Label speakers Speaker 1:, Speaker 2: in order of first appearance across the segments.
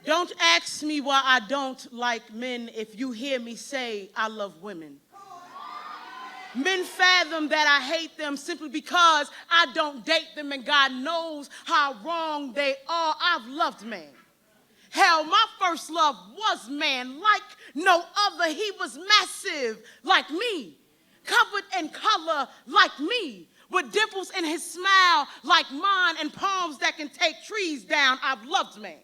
Speaker 1: Don't ask me why I don't like men if you hear me say I love women. Men fathom that I hate them simply because I don't date them, and God knows how wrong they are. I've loved man. Hell, my first love was man, like no other. He was massive, like me, covered in color, like me, with dimples in his smile, like mine, and palms that can take trees down. I've loved man.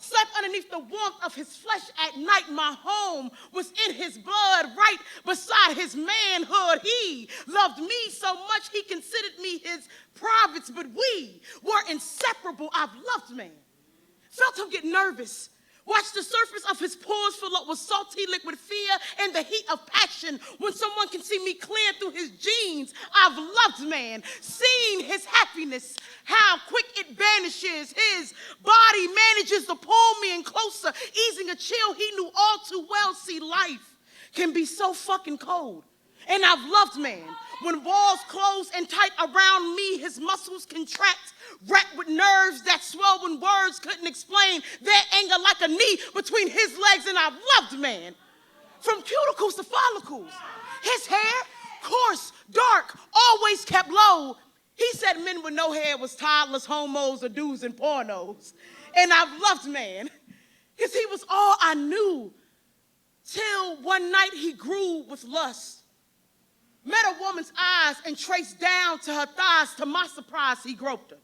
Speaker 1: Slept underneath the warmth of his flesh at night. My home was in his blood, right beside his manhood. He loved me so much he considered me his privates, but we were inseparable. I've loved man. Felt him get nervous. Watched the surface of his pores fill up with salty liquid fear and the heat of passion. When someone can see me clear through his jeans, I've loved man. Seen his happiness, how quick it vanishes. His body manages to pull me in closer, easing a chill he knew all too well. See, life can be so fucking cold. And I've loved man. When walls close and tight around me, his muscles contract, wrapped with nerves that swell when words couldn't explain their anger, like a knee between his legs. And I've loved man. From cuticles to follicles. His hair, coarse, dark, always kept low. He said men with no hair was toddlers, homos, or dudes in pornos. And I've loved man, because he was all I knew. Till one night he grew with lust. Met a woman's eyes and traced down to her thighs. To my surprise, he groped her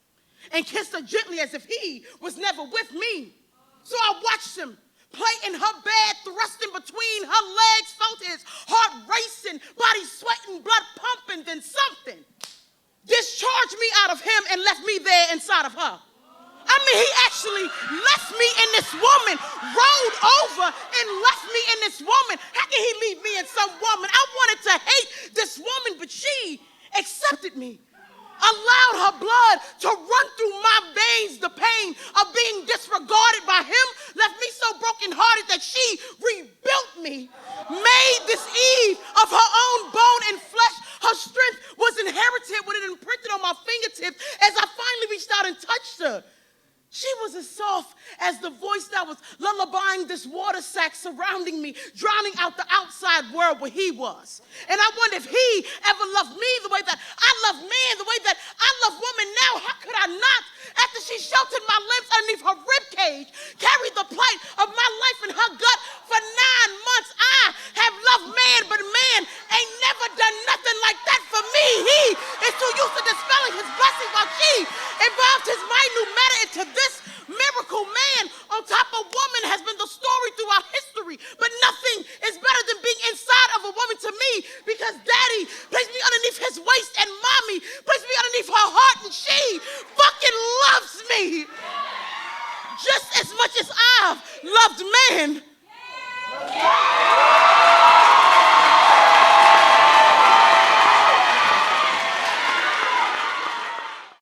Speaker 1: and kissed her gently as if he was never with me. So I watched him play in her bed, thrusting between her legs, felt his heart racing, body sweating, blood pumping. Then something discharged me out of him and left me there inside of her. I mean, he actually left me in this woman, rolled over and left me in this woman. How can he leave me in some woman? I wanted to hate this woman, but she accepted me. Allowed her blood to run through my veins. The pain of being disregarded by him left me so brokenhearted that she rebuilt me. Made this Eve of her own bone and flesh. Her strength was inherited with it imprinted on my fingertips as I finally reached out and touched her. She was as soft as the voice that was lullabying this water sack surrounding me, drowning out the outside world where he was. And I wonder if he ever loved me the way that I love man, the way that I love woman now. How could I not? After she sheltered my limbs underneath her ribcage, carried the plight of my life in her gut for 9 months. I have loved man, but man ain't never done nothing like that for me. He is too used to dispelling his blessing while she evolved his minute matter into this miracle. Man on top of woman has been the story throughout history, but nothing is better than being inside of a woman to me, because daddy placed me underneath his waist and mommy placed me underneath her heart, and she fucking loves me just as much as I've loved man.